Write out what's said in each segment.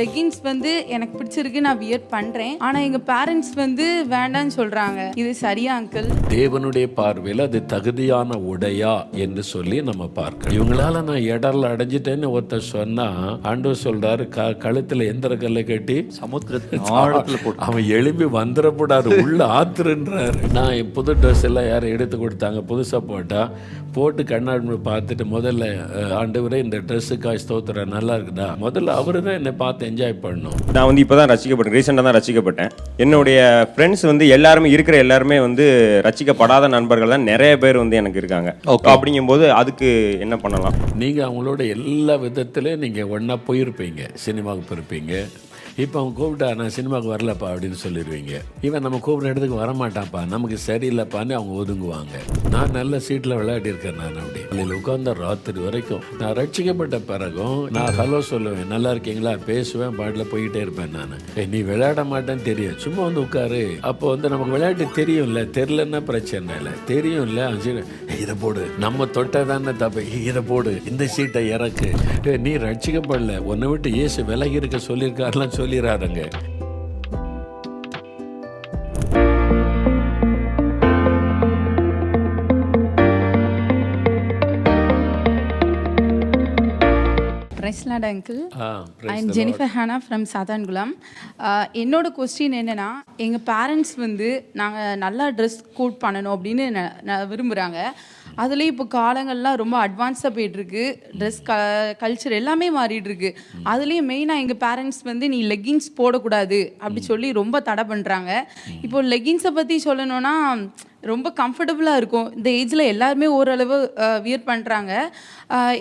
Leggings வந்து எனக்கு பிடிச்சிருக்கு, நான் வியர் பண்றேன். ஆனா எங்க பேரண்ட்ஸ் வந்து வேண்டான்னு சொல்றாங்க. இது சரியா அங்கிள்? தேவனுடைய பார்வையில் அது தகுதியான உடையா என்று சொல்லி நம்ம பார்க்கணும். இவங்களால நான் இடர்ல அடைஞ்சிட்டேன்னு ஒருத்தர் சொன்னா ஆண்டவர் சொல்றாரு, கழுத்துல எந்திர கல்லை கட்டி சமுத்திரத்தின் ஆழத்துல போட்டு அவன் எழும்பி வந்துடக்கூடாது, உள்ள ஆத்துருன்றாரு. நான் என் புது ட்ரெஸ் எல்லாம் யாரும் எடுத்து கொடுத்தாங்க, புதுசா போட்டு கண்ணாடி பார்த்துட்டு முதல்ல ஆண்டவரே இந்த ட்ரெஸ்ஸுக்காக ஸ்தோத்திரம் நல்லா இருக்குதா, முதல்ல அவரு தான் என்னை பார்த்து என்ஜாய் பண்ணணும். நான் வந்து இப்போ தான் ரசிக்கப்பட்டேன், ரீசெண்டாக தான் ரசிக்கப்பட்டேன். என்னுடைய ஃப்ரெண்ட்ஸ் வந்து எல்லாருமே வந்து ரசிக்கப்படாத நண்பர்கள் தான் நிறைய பேர் வந்து எனக்கு இருக்காங்க. அப்படிங்கும்போது அதுக்கு என்ன பண்ணலாம்? நீங்கள் அவங்களோட எல்லா விதத்துலையும் நீங்கள் ஒன்றா போயிருப்பீங்க, சினிமாவுக்கு போயிருப்பீங்க. இப்போ அவங்க கூப்பிட்டா நான் சினிமாவுக்கு வரலப்பா அப்படின்னு சொல்லிடுவீங்க. இவன் நம்ம கூப்பிட்ற இடத்துக்கு வரமாட்டான்ப்பா, நமக்கு சரியில்லைப்பான்னு அவங்க ஒதுங்குவாங்க. நான் நல்ல சீட்டில் விளையாடிருக்கேன். நான் அப்படி அதில் உட்கார்ந்த ராத்திரி வரைக்கும் நான் ரட்சிக்கப்பட்ட பிறகும் நான் ஹலோ சொல்லுவேன், நல்லா இருக்கீங்களா, பேசுவேன், பாட்டில் போய்கிட்டே இருப்பேன். நான் நீ விளையாட மாட்டேன்னு தெரியும், சும்மா வந்து உட்காரு. அப்போ வந்து நமக்கு விளையாட்டு தெரியும்ல, தெரிலன்னா பிரச்சனை இல்லை, தெரியும்ல. இதை போடு, நம்ம தொட்டை தானே தப்பு, இதை போடு, இந்த சீட்டை இறக்கு, நீ ரட்சிக்கப்படல, உன்னை விட்டு இயேசு விலகி இருக்க சொல்லியிருக்காருலாம் சொல்லிடுறாருங்க. Uncle, I'm Jennifer Hannah from Sathankulam. என்னோட கொஸ்டின் என்னன்னா, எங்கள் பேரண்ட்ஸ் வந்து நாங்கள் நல்லா ட்ரெஸ் கோட் பண்ணணும் அப்படின்னு விரும்புகிறாங்க. அதுலேயும் இப்போ காலங்கள்லாம் ரொம்ப அட்வான்ஸாக போய்ட்டுருக்கு, ட்ரெஸ் கல்ச்சர் எல்லாமே மாறிட்டுருக்கு. அதுலேயும் மெயினாக எங்கள் பேரண்ட்ஸ் வந்து நீ லெகின்ஸ் போடக்கூடாது அப்படி சொல்லி ரொம்ப தடை பண்ணுறாங்க. இப்போ லெகின்ஸை பற்றி சொல்லணும்னா ரொம்ப கம்ஃபர்டபுளாக இருக்கும். இந்த ஏஜில் எல்லாருமே ஓரளவு வியர் பண்ணுறாங்க.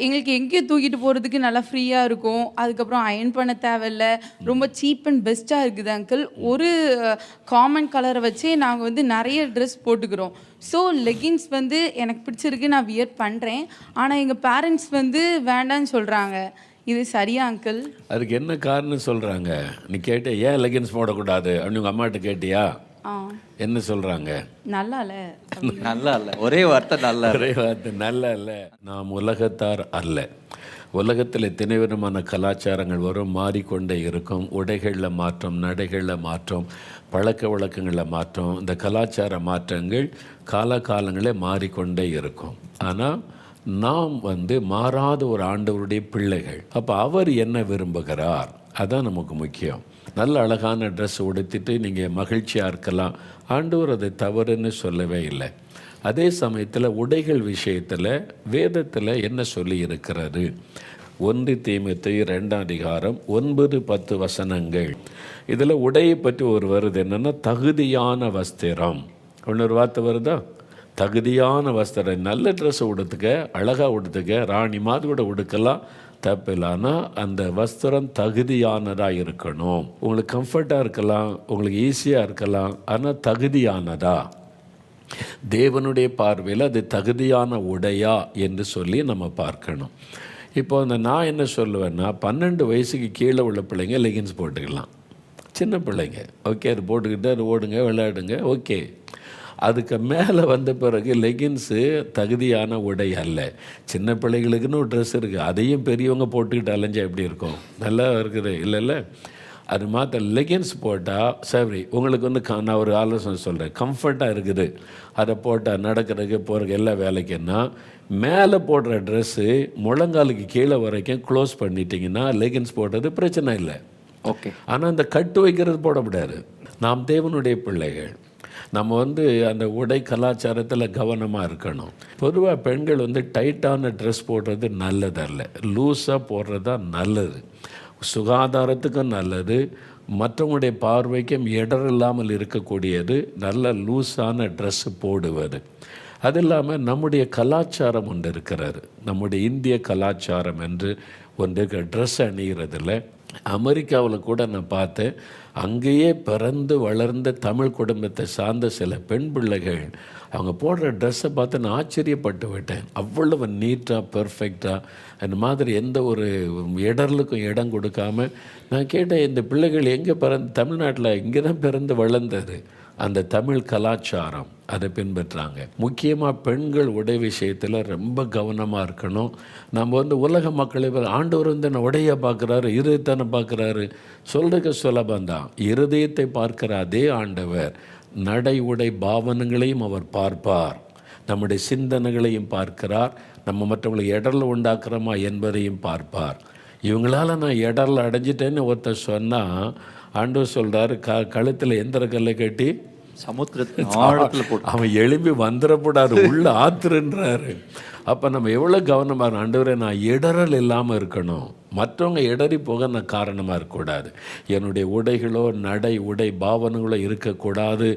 எங்களுக்கு எங்கேயும் தூக்கிட்டு போகிறதுக்கு நல்லா ஃப்ரீயாக இருக்கும். அதுக்கப்புறம் அயர்ன் பண்ண தேவையில்ல, ரொம்ப சீப் அண்ட் பெஸ்ட்டாக இருக்குது அங்கிள். ஒரு காமன் கலரை வச்சே நாங்கள் வந்து நிறைய ட்ரெஸ் போட்டுக்கிறோம். ஸோ லெகின்ஸ் வந்து எனக்கு பிடிச்சிருக்கு, நான் வியர் பண்ணுறேன். ஆனால் எங்கள் பேரண்ட்ஸ் வந்து வேண்டான்னு சொல்கிறாங்க. இது சரியா அங்கிள்? அதுக்கு என்ன காரணம் சொல்கிறாங்க? நீ கேட்ட ஏன் லெகின்ஸ் போடக்கூடாது அப்படின்னு உங்கள் அம்மாட்ட கேட்டியா? என்ன சொல்றாங்க? நல்லா இல்ல, ஒரே வார்த்தை நல்லா இல்ல. நாம் உலகத்தார் அல்ல. உலகத்தில் தினைவிதமான கலாச்சாரங்கள் வரும், மாறிக்கொண்டே இருக்கும். உடைகளில் மாற்றம், நடைகளில் மாற்றம், பழக்க வழக்கங்களில் மாற்றம், இந்த கலாச்சார மாற்றங்கள் காலகாலங்களே மாறிக்கொண்டே இருக்கும். ஆனால் நாம் வந்து மாறாத ஒரு ஆண்டவருடைய பிள்ளைகள். அப்போ அவர் என்ன விரும்புகிறார், அதான் நமக்கு முக்கியம். நல்ல அழகான ட்ரெஸ் உடுத்திட்டு நீங்கள் மகிழ்ச்சியாக இருக்கலாம், ஆண்டவர் அதை தவறுன்னு சொல்லவே இல்லை. அதே சமயத்தில் உடைகள் விஷயத்தில் வேதத்தில் என்ன சொல்லி இருக்கிறது? 1 தீமோத்தேயு 2:9-10 இதில் உடையை பற்றி ஒரு வருது என்னென்னா, தகுதியான வஸ்திரம். இன்னொரு வார்த்தை வருதா? தகுதியான வஸ்திரம். நல்ல ட்ரெஸ்ஸை உடுத்துக்க, அழகாக உடுத்துக்க, ராணி மாதிரி கூட உடுக்கலாம், தப்பில்லைன்னா அந்த வஸ்திரம் தகுதியானதாக இருக்கணும். உங்களுக்கு கம்ஃபர்ட்டாக இருக்கலாம், உங்களுக்கு ஈஸியாக இருக்கலாம், ஆனால் தகுதியானதா, தேவனுடைய பார்வையில் அது தகுதியான உடையா என்று சொல்லி நம்ம பார்க்கணும். இப்போ நான் என்ன சொல்லுவேன்னா, 12 வயசுக்கு கீழே உள்ள பிள்ளைங்க லெகின்ஸ் போட்டுக்கலாம், சின்ன பிள்ளைங்க ஓகே, அது போட்டுக்கிட்டு அது ஓடுங்க, விளையாடுங்க, ஓகே. அதுக்கு மேலே வந்த பிறகு லெகின்ஸு தகுதியான உடை அல்ல. சின்ன பிள்ளைகளுக்குன்னு ஒரு ட்ரெஸ் இருக்குது, அதையும் பெரியவங்க போட்டுக்கிட்டு அலைஞ்சா எப்படி இருக்கும்? நல்லா இருக்குது இல்லைல்ல? அது மாற்ற லெகின்ஸ் போட்டால் சரி, உங்களுக்கு வந்து நான் ஒரு ஆலோசனை சொல்கிறேன், கம்ஃபர்ட்டாக இருக்குது, அதை போட்டால் நடக்கிறதுக்கு போகிறதுக்கு எல்லா வேலைக்குன்னா மேலே போடுற ட்ரெஸ்ஸு முழங்காலுக்கு கீழே வரைக்கும் க்ளோஸ் பண்ணிட்டீங்கன்னா லெகின்ஸ் போடுறது பிரச்சனை இல்லை, ஓகே. ஆனால் அந்த கட்டு வைக்கிறது போடக்கூடாது. நாம் தேவனுடைய பிள்ளைகள், நம்ம வந்து அந்த உடை கலாச்சாரத்தில் கவனமாக இருக்கணும். பொதுவாக பெண்கள் வந்து டைட்டான ட்ரெஸ் போடுறது நல்லதல்ல, லூஸாக போடுறது தான் நல்லது, சுகாதாரத்துக்கும் நல்லது, மற்றவங்களுடைய பார்வைக்கும் இடர் இல்லாமல் இருக்கக்கூடியது நல்ல லூஸான ட்ரெஸ்ஸு போடுவது. அது இல்லாமல் நம்முடைய கலாச்சாரம் ஒன்று இருக்கிறாரு, நம்முடைய இந்திய கலாச்சாரம் என்று ஒன்று ட்ரெஸ் அணிகிறதில்ல. அமெரிக்காவில் கூட நான் பார்த்தேன், அங்கேயே பிறந்து வளர்ந்த தமிழ் குடும்பத்தை சார்ந்த சில பெண் பிள்ளைகள் அவங்க போடுற ட்ரெஸ்ஸை பார்த்து நான் ஆச்சரியப்பட்டு விட்டேன். அவ்வளவு நீட்டாக பெர்ஃபெக்டாக அந்த மாதிரி எந்த ஒரு இடர்களுக்கும் இடம் கொடுக்காம. நான் கேட்டேன், இந்த பிள்ளைகள் எங்கே தமிழ்நாட்டில் இங்கே தான் பிறந்து வளர்ந்தது, அந்த தமிழ் கலாச்சாரம் அதை பின்பற்றாங்க. முக்கியமாக பெண்கள் உடை விஷயத்தில் ரொம்ப கவனமாக இருக்கணும். நம்ம வந்து உலக மக்களை ஆண்டவர் வந்து என்ன உடையை பார்க்குறாரு, இருதயத்தானே பார்க்குறாரு. சொல்கிறதுக்கு சுலபந்தான். இருதயத்தை பார்க்கிற அதே ஆண்டவர் நடை உடை பாவனங்களையும் அவர் பார்ப்பார், நம்முடைய சிந்தனைகளையும் பார்க்கிறார், நம்ம மற்றவங்களுக்கு இடரில் உண்டாக்குறோமா என்பதையும் பார்ப்பார். இவங்களால நான் இடரில் அடைஞ்சிட்டேன்னு ஒருத்தர் சொன்னால் ஆண்டவர் சொல்கிறாரு, கழுத்தில் எந்திர கல்லை கட்டி சமுத்திரத்தின் ஆழத்துல போட்டு அவன் எழுப்பி வந்துடக்கூடாது, உள்ள ஆத்துருன்றாரு. அப்போ நம்ம எவ்வளோ கவனமாக, ஆண்டவரே நான் இடரல் இல்லாமல் இருக்கணும், மற்றவங்க இடறி போக நான் காரணமாக இருக்கக்கூடாது, என்னுடைய உடைகளோ நடை உடை பாவனங்களோ இருக்கக்கூடாது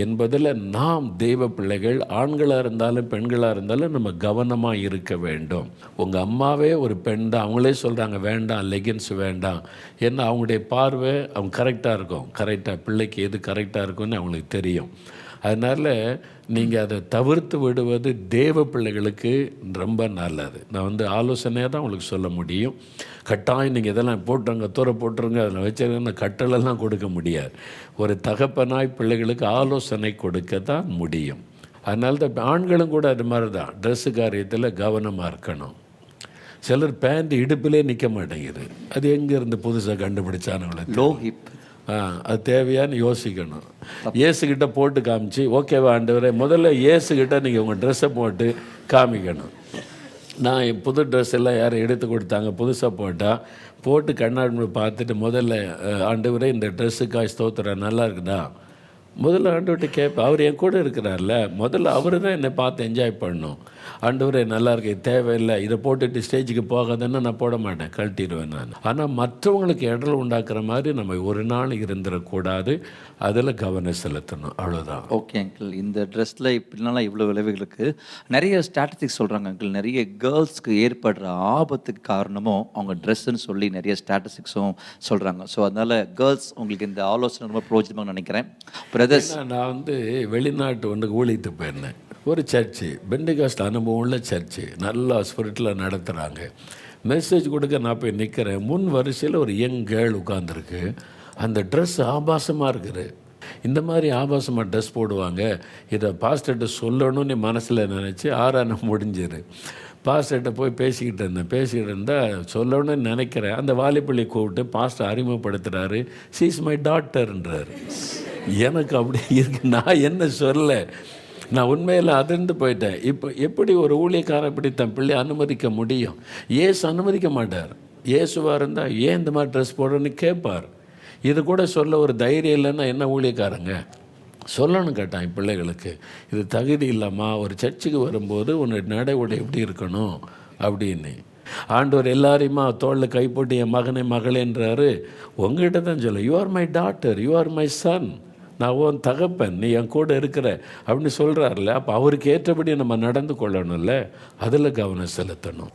என்பதில் நாம் தெய்வ பிள்ளைகள் ஆண்களாக இருந்தாலும் பெண்களாக இருந்தாலும் நம்ம கவனமாக இருக்க வேண்டும். உங்கள் அம்மாவே ஒரு பெண் தான், அவங்களே சொல்கிறாங்க வேண்டாம் லெகின்ஸ் வேண்டாம், ஏன்னா அவங்களுடைய பார்வை அவங்க கரெக்டாக இருக்கும், கரெக்டாக பிள்ளைக்கு எது கரெக்டாக இருக்கும்னு அவங்களுக்கு தெரியும். அதனால் நீங்கள் அதை தவிர்த்து விடுவது தேவ பிள்ளைகளுக்கு ரொம்ப நல்லது. நான் வந்து ஆலோசனையாக தான் உங்களுக்கு சொல்ல முடியும். கட்டாயம் நீங்கள் இதெல்லாம் போட்டுருங்க, தூர போட்டுருங்க, அதில் வச்சுருங்க கட்டளெல்லாம் கொடுக்க முடியாது. ஒரு தகப்பனாய் பிள்ளைகளுக்கு ஆலோசனை கொடுக்க தான் முடியும். அதனால தான் ஆண்களும் கூட அது மாதிரி தான் ட்ரெஸ்ஸு காரியத்தில் கவனமாக இருக்கணும். சிலர் பேண்ட் இடுப்பிலே நிற்க மாட்டேங்குது, அது எங்கேருந்து புதுசாக கண்டுபிடிச்சானவளை லோ ஹிப், அது தேவையான்னு யோசிக்கணும். ஏசுக்கிட்ட போட்டு காமிச்சு ஓகேவா ஆண்டவரே, முதல்ல ஏசுக்கிட்ட நீங்கள் உங்கள் ட்ரெஸ்ஸை போட்டு காமிக்கணும். நான் என் புது ட்ரெஸ் எல்லாம் யாரும் எடுத்து கொடுத்தாங்க, புதுசாக போட்டு கண்ணாடி பார்த்துட்டு முதல்ல ஆண்டவரே இந்த ட்ரெஸ்ஸுக்காக ஸ்தோத்திரம் நல்லா இருக்குதா, முதல்ல ஆண்டவர்கிட்ட கேட்பேன். அவர் என் கூட இருக்கிறார்ல, முதல்ல அவர் தான் என்னை பார்த்து என்ஜாய் பண்ணணும். ஆண்டவரே நல்லா இருக்கு, தேவையில்லை, இதை போட்டுட்டு ஸ்டேஜுக்கு போகாதுன்னா நான் போட மாட்டேன், கழட்டிடுவேன் நான். ஆனால் மற்றவங்களுக்கு இடல் உண்டாக்குற மாதிரி நம்ம ஒரு நாள் இருந்துடக்கூடாது, அதில் கவனம் செலுத்தணும், அவ்வளோதான். ஓகே அங்கிள், இந்த ட்ரெஸ்ஸில் இப்படினாலாம் இவ்வளோ விளைவுகளுக்கு நிறைய ஸ்டாட்டிஸ்டிக்ஸ் சொல்கிறாங்க அங்கிள். நிறைய கேர்ள்ஸ்க்கு ஏற்படுற ஆபத்துக்கு காரணமும் அவங்க ட்ரெஸ்ஸுன்னு சொல்லி நிறைய ஸ்டாட்டிஸ்டிக்ஸும் சொல்கிறாங்க. ஸோ அதனால் கேர்ள்ஸ் உங்களுக்கு இந்த ஆலோசனை ரொம்ப பிரோஜனமாக நினைக்கிறேன். பிரதர்ஸ், நான் வந்து வெளிநாட்டு ஒன்று ஊழிட்டு போயிருந்தேன். ஒரு சர்ச்சு, பெண்டிகாஸ்ட் அனுபவம் உள்ள சர்ச்சு, நல்லா ஸ்பிரிட்டில் நடத்துகிறாங்க. மெசேஜ் கொடுக்க நான் போய் நிற்கிறேன். முன் வரிசையில் ஒரு யங் கேர்ள் உட்காந்துருக்கு. அந்த ட்ரெஸ் ஆபாசமாக இருக்குது. இந்த மாதிரி ஆபாசமாக ட்ரெஸ் போடுவாங்க, இதை பாஸ்டர்கிட்ட சொல்லணும்னு மனசில் நினச்சி ஆராய்ச்சி முடிஞ்சிரு. பாஸ்டர்கிட்ட போய் பேசிக்கிட்டு இருந்தால் சொல்லணும்னு நினைக்கிறேன். அந்த வாலிப்பள்ளி கூப்பிட்டு பாஸ்டர் அறிமுகப்படுத்துகிறாரு. ஷீ இஸ் மை டாட்டர்ன்றாரு. எனக்கு அப்படி இருக்கு, நான் என்ன சொல்ல, நான் உண்மையில் அதிர்ந்து போயிட்டேன். இப்போ எப்படி ஒரு ஊழியக்காரன் இப்படி தன் பிள்ளை அனுமதிக்க முடியும்? ஏசு அனுமதிக்க மாட்டார். இயேசுவாக இருந்தால் ஏன் இந்த மாதிரி ட்ரெஸ் போடுறேன்னு கேட்பார். இது கூட சொல்ல ஒரு தைரியம் இல்லைன்னா என்ன ஊழியக்காரங்க சொல்லணும் கேட்டான் என் பிள்ளைகளுக்கு. இது தகுதி இல்லாமா, ஒரு சர்ச்சுக்கு வரும்போது உன்னுடைய நடை உடை எப்படி இருக்கணும் அப்படின்னு. ஆண்டவர் எல்லாரையுமா தோளில் கை போட்டு என் மகனே மகளேன்றாரு. உங்ககிட்ட தான் சொல்ல, you are my daughter, you are my son, நான் உன் தகப்பன், நீ என் கூட இருக்கிற அப்படின்னு சொல்கிறார்ல. அப்போ அவருக்கு ஏற்றபடி நம்ம நடந்து கொள்ளணும்ல, அதில் கவனம் செலுத்தணும்.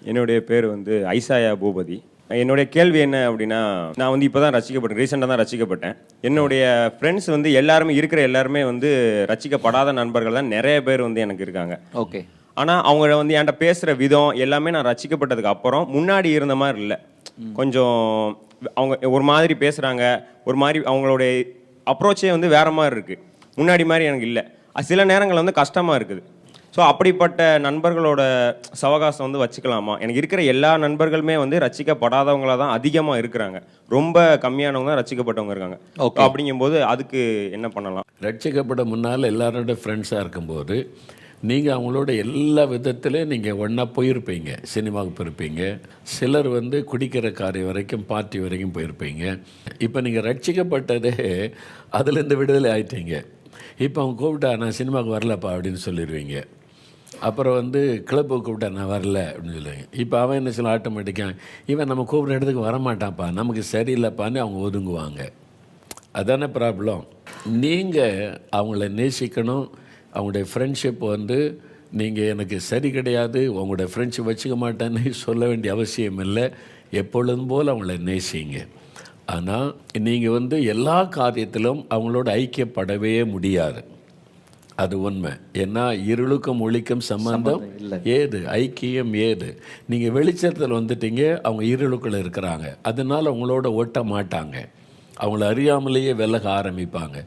என்னுடைய பேர் வந்து ஐசாயா பூபதி. என்னுடைய கேள்வி என்ன அப்படின்னா, நான் வந்து இப்போ தான் ரசிக்கப்பட்டேன், ரீசெண்டாக தான் ரசிக்கப்பட்டேன். என்னுடைய ஃப்ரெண்ட்ஸ் வந்து எல்லாருமே வந்து ரசிக்கப்படாத நண்பர்கள் தான் நிறைய பேர் வந்து எனக்கு இருக்காங்க. ஓகே. ஆனால் அவங்க வந்து என்கிட்ட பேசுகிற விதம் எல்லாமே நான் ரசிக்கப்பட்டதுக்கு அப்புறம் முன்னாடி இருந்த மாதிரி இல்லை. கொஞ்சம் அவங்க ஒரு மாதிரி பேசுகிறாங்க, ஒரு மாதிரி அவங்களுடைய அப்ரோச்சே வந்து வேறு மாதிரி இருக்குது, முன்னாடி மாதிரி எனக்கு இல்லை. சில நேரங்கள் வந்து கஷ்டமாக இருக்குது. ஸோ அப்படிப்பட்ட நண்பர்களோட சவகாசம் வந்து வச்சுக்கலாமா? எனக்கு இருக்கிற எல்லா நண்பர்களுமே வந்து ரசிக்கப்படாதவங்களாக தான் அதிகமாக இருக்கிறாங்க, ரொம்ப கம்மியானவங்க தான் ரசிக்கப்பட்டவங்க இருக்காங்க. அப்படிங்கும்போது அதுக்கு என்ன பண்ணலாம்? ரட்சிக்கப்பட முன்னால் எல்லாரோட ஃப்ரெண்ட்ஸாக இருக்கும்போது நீங்கள் அவங்களோட எல்லா விதத்துலேயும் நீங்கள் ஒன்றா போயிருப்பீங்க. சினிமாவுக்கு போயிருப்பீங்க, சிலர் வந்து குடிக்கிற காரியம் வரைக்கும் பார்ட்டி வரைக்கும் போயிருப்பீங்க. இப்போ நீங்கள் ரட்சிக்கப்பட்டதே அதுலேருந்து விடுதலை ஆகிட்டீங்க. இப்போ அவங்க கூப்பிட்டா நான் சினிமாவுக்கு வரலப்பா அப்படின்னு சொல்லிடுவீங்க. அப்புறம் வந்து கிளப்புக்கு கூப்பிட்டா நான் வரல அப்படின்னு சொல்லுவாங்க. இப்போ அவன் என்ன சொல்ல, ஆட்டோமேட்டிக்காக இவன் நம்ம கூப்பிட்ற இடத்துக்கு வரமாட்டான்ப்பா, நமக்கு சரியில்லைப்பான்னு அவங்க ஒதுங்குவாங்க. அதான ப்ராப்ளம். நீங்கள் அவங்கள நேசிக்கணும். அவங்களுடைய ஃப்ரெண்ட்ஷிப் வந்து நீங்கள் எனக்கு சரி கிடையாது, உங்களுடைய ஃப்ரெண்ட்ஷிப் வச்சுக்க மாட்டேன்னு சொல்ல வேண்டிய அவசியம் இல்லை. எப்பொழுதும் போல் அவங்கள நேசிங்க. ஆனால் நீங்கள் வந்து எல்லா காரியத்திலும் அவங்களோட ஐக்கியப்படவே முடியாது, அது உண்மை. ஏன்னா இருளுக்கும் ஒளிக்கும் சம்பந்தம் ஏது, ஐக்கியம் ஏது? நீங்கள் வெளிச்சத்தில் வந்துட்டீங்க, அவங்க இருளுக்குள்ள இருக்கிறாங்க, அதனால் அவங்களோட ஒட்ட மாட்டாங்க. அவங்கள அறியாமலேயே விலக ஆரம்பிப்பாங்க.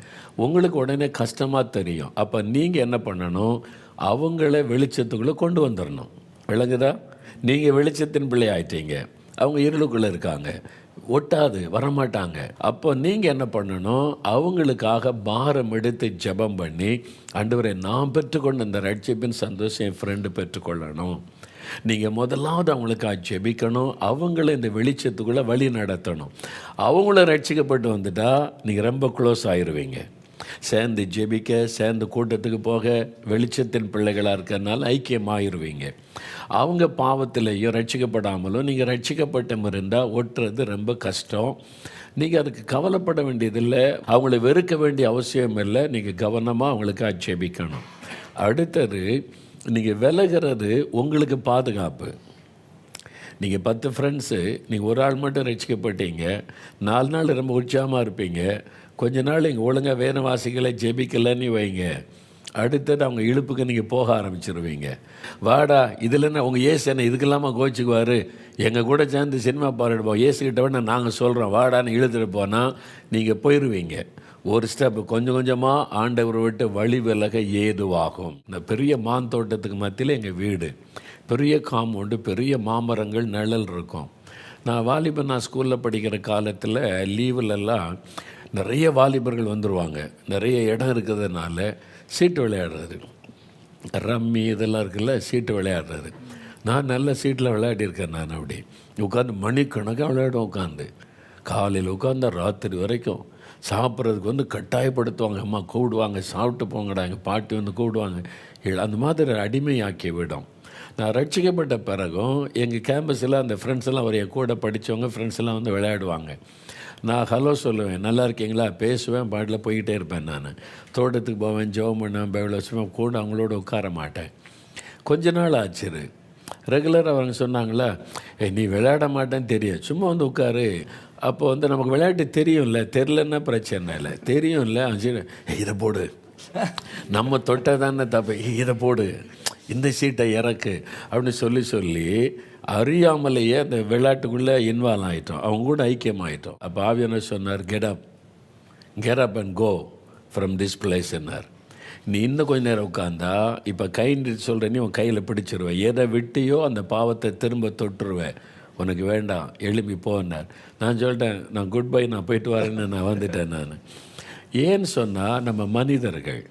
உங்களுக்கு உடனே கஷ்டமாக தெரியும். அப்போ நீங்கள் என்ன பண்ணணும், அவங்கள வெளிச்சத்துக்குள்ளே கொண்டு வந்துடணும். விளங்குதா? நீங்கள் வெளிச்சத்தின் பிள்ளை ஆயிட்டீங்க, அவங்க இருளுக்குள்ளே இருக்காங்க, ஒட்டாது வரமாட்டாங்க. அப்போ நீங்கள் என்ன பண்ணணும், அவங்களுக்காக பாரம் எடுத்து ஜெபம் பண்ணி, ஆண்டவரே நான் பெற்றுக்கொண்ட இந்த ரட்சிப்பின் சந்தோஷம் என் ஃப்ரெண்டு பெற்றுக்கொள்ளணும். நீங்கள் முதலாவது அவங்களுக்காக ஜெபிக்கணும், அவங்கள இந்த வெளிச்சத்துக்குள்ளே வழி நடத்தணும். அவங்கள ரட்சிக்கப்பட்டு வந்துட்டால் நீங்கள் ரொம்ப க்ளோஸ் ஆயிடுவீங்க. சேர்ந்து ஜெபிக்க, சேர்ந்து கூட்டத்துக்கு போக, வெளிச்சத்தின் பிள்ளைகளாக இருக்கிறதுனால ஐக்கியமாகிடுவீங்க. அவங்க பாவத்திலையும் ரட்சிக்கப்படாமலும் நீங்கள் ரட்சிக்கப்பட்டும் இருந்தால் ஒட்டுறது ரொம்ப கஷ்டம். நீங்கள் அதுக்கு கவலைப்பட வேண்டியதில்லை, அவங்கள வெறுக்க வேண்டிய அவசியம் இல்லை. நீங்கள் கவனமாக அவங்களுக்காக ஜெபிக்கணும். அடுத்தது, நீங்கள் விலகிறது உங்களுக்கு பாதுகாப்பு. நீங்கள் 10 ஃப்ரெண்ட்ஸு, நீங்கள் ஒரு ஆள் மட்டும் ரசிக்கப்பட்டீங்க, 4 நாள் ரொம்ப உற்சாகமாக இருப்பீங்க. கொஞ்ச நாள் இங்கே ஒழுங்காக வேதவாசிகளை ஜெபிக்கலைன்னு வைங்க, அடுத்தது அவங்க இழுப்புக்கு நீங்கள் போக ஆரம்பிச்சிருவீங்க. வாடா இதில் என்ன உங்கள் ஏசு என்ன இதுக்கெல்லாமா கோச்சிக்குவார், எங்கள் கூட சேர்ந்து சினிமா பாருடுவோம், ஏசுக்கிட்ட வேணா நாங்கள் சொல்கிறோம் வாடான்னு இழுத்துட்டு போனால் நீங்கள் போயிடுவீங்க. ஒரு ஸ்டெப் கொஞ்சம் கொஞ்சமாக ஆண்டவரை விட்டு வழி விலக ஏதுவாகும். இந்த பெரிய மான் தோட்டத்துக்கு மத்தியில் எங்கள் வீடு, பெரிய காம்பவுண்டு, பெரிய மாமரங்கள், நிழல் இருக்கும். நான் ஸ்கூலில் படிக்கிற காலத்தில் லீவுலெல்லாம் நிறைய வாலிபர்கள் வந்துடுவாங்க. நிறைய இடம் இருக்கிறதுனால சீட்டு விளையாடுறது, ரம்மி இதெல்லாம் இருக்குல்ல, சீட்டு விளையாடுறது. நான் நல்ல சீட்டில் விளையாடியிருக்கேன். நான் அப்படி உட்காந்து மணிக்கணக்காக விளையாடுவோம். உட்காந்து காலையில் உட்காந்து ராத்திரி வரைக்கும். சாப்பிட்றதுக்கு கட்டாயப்படுத்துவாங்க, அம்மா கூப்பிடுவாங்க, சாப்பிட்டு போங்கடா, எங்கள் பாட்டி கூப்பிடுவாங்க. அந்த மாதிரி அடிமையாக்கி விடும். நான் ரட்சிக்கப்பட்ட பிறகும் எங்கள் கேம்பஸில் அந்த ஃப்ரெண்ட்ஸ் எல்லாம் ஒரு கூட படித்தவங்க ஃப்ரெண்ட்ஸ் எல்லாம் விளையாடுவாங்க. நான் ஹலோ சொல்லுவேன், நல்லா இருக்கீங்களா, பேசுவேன், பாட்டில் போய்கிட்டே இருப்பேன். நான் தோட்டத்துக்கு போவேன், ஜெபம் பண்ணுவேன், பைபிள் வச்சுவேன், கூட அவங்களோட உட்கார மாட்டேன். கொஞ்ச நாள் ஆச்சு, ரெகுலராக அவங்க சொன்னாங்களா, நீ விளையாட மாட்டேன்னு தெரியும், சும்மா உட்காரு. அப்போ நமக்கு விளையாட்டு தெரியும்ல, தெரிலன்னா பிரச்சனை இல்லை, தெரியும்ல, சரி இதை போடு, நம்ம தொட்டை தானே தப்பு, இதை போடு, இந்த சீட்டை இறக்கு அப்படின்னு சொல்லி அறியாமலேயே அந்த விளையாட்டுக்குள்ளே இன்வால்வ் ஆகிட்டோம், அவங்க கூட ஐக்கியமாகிட்டோம். அப்போ ஆவியானவர் சொன்னார், get up and go from this place என்னார். நீ இன்னும் கொஞ்ச நேரம் உட்காந்தா இப்போ கைன்னு சொல்கிற நீ உன் கையில் பிடிச்சிருவேன், எதை விட்டியோ அந்த பாவத்தை திரும்ப தொட்டுருவேன், உனக்கு வேண்டாம், எழுப்பி போனார். நான் சொல்லிட்டேன், நான் குட் பை, நான் போயிட்டு வரேன்னு நான் வந்துட்டேன். நான் ஏன்னு சொன்னால், நம்ம மனிதர்கள்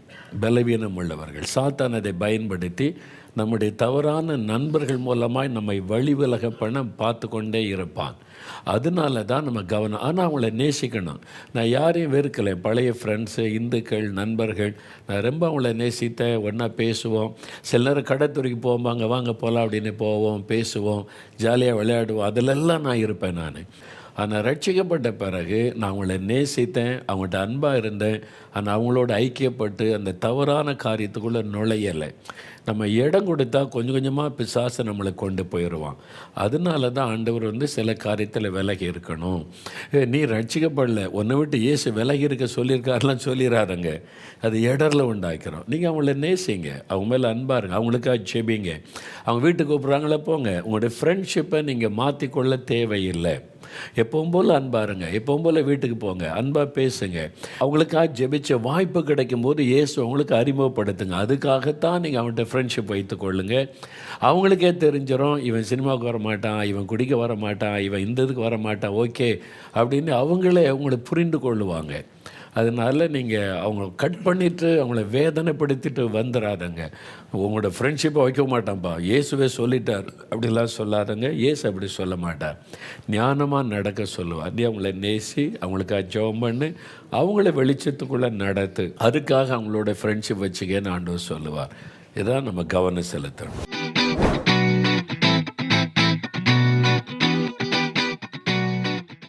பலவீனம் உள்ளவர்கள், சாத்தான் அதை பயன்படுத்தி நம்முடைய தவறான நண்பர்கள் மூலமாய் நம்மை வழி விலக பண்ண பார்த்து கொண்டே இருப்பான். அதனால தான் நம்ம கவனம். ஆனால் அவங்கள நேசிக்கணும். நான் யாரையும் வெறுக்கலை, பழைய ஃப்ரெண்ட்ஸு, இந்துக்கள், நண்பர்கள், நான் ரொம்ப அவங்கள நேசித்தேன். ஒன்றா பேசுவோம், சில நேரம் கடத்துறைக்கு போவாங்க, வாங்க போகலாம் அப்படின்னு போவோம், பேசுவோம், ஜாலியாக விளையாடுவோம், அதிலெல்லாம் நான் இருப்பேன். நான் ஆனால் ரட்சிக்கப்பட்ட பிறகு நான் அவங்கள நேசித்தேன், அவங்கள்ட்ட அன்பாக இருந்தேன். ஆனால் அவங்களோட ஐக்கியப்பட்டு அந்த தவறான காரியத்துக்குள்ளே நுழையலை. நம்ம இடம் கொடுத்தா கொஞ்சம் கொஞ்சமாக பிசாசை நம்மளை கொண்டு போயிடுவான். அதனால தான் ஆண்டவர் சில காரியத்தில் விலகி இருக்கணும். நீ ரட்சிக்கப்படல, உன்னை விட்டு இயேசு விலகி இருக்க சொல்லியிருக்காருலாம் சொல்லிடுறாருங்க, அது இடரில் உண்டாக்கிறோம். நீங்கள் அவங்கள நேசிங்க, அவங்க மேலே அன்பாக இருங்க, அவங்களுக்காக ஜெபிங்க. அவங்க வீட்டுக்கு கூப்பிட்றாங்களே போங்க. உங்களுடைய ஃப்ரெண்ட்ஷிப்பை நீங்கள் மாற்றிக்கொள்ள தேவையில்லை. எப்பவும் போல் அன்பாருங்க, எப்பவும் போல் வீட்டுக்கு போங்க, அன்பாக பேசுங்க. அவங்களுக்காக ஜெபிச்ச வாய்ப்பு கிடைக்கும் போது இயேசு அவங்களுக்கு அறிமுகப்படுத்துங்க. அதுக்காகத்தான் நீங்கள் அவங்கள்ட்ட ஃப்ரெண்ட்ஷிப் வைத்து கொள்ளுங்க. அவங்களுக்கே தெரிஞ்சிடும், இவன் சினிமாவுக்கு வர மாட்டான், இவன் குடிக்க வர மாட்டான், இவன் இந்த இதுக்கு வர மாட்டான், ஓகே அப்படின்னு அவங்களே அவங்கள புரிந்து கொள்ளுவாங்க. அதனால் நீங்கள் அவங்கள கட் பண்ணிவிட்டு அவங்கள வேதனைப்படுத்திட்டு வந்துடாதங்க. உங்களோட ஃப்ரெண்ட்ஷிப்பை வைக்க மாட்டான்ப்பா, இயேசுவே சொல்லிட்டார் அப்படிலாம் சொல்லாதங்க. இயேசு அப்படி சொல்ல மாட்டார், ஞானமாக நடக்க சொல்லுவார். நீ அவங்கள நேசி, அவங்களுக்காக ஜெபம் பண்ணு, அவங்கள வெளிச்சத்துக்குள்ளே நடத்து, அதுக்காக அவங்களோட ஃப்ரெண்ட்ஷிப் வச்சுக்கன்னு ஆண்டவர் சொல்லுவார். இதான் நம்ம கவனம் செலுத்தணும்.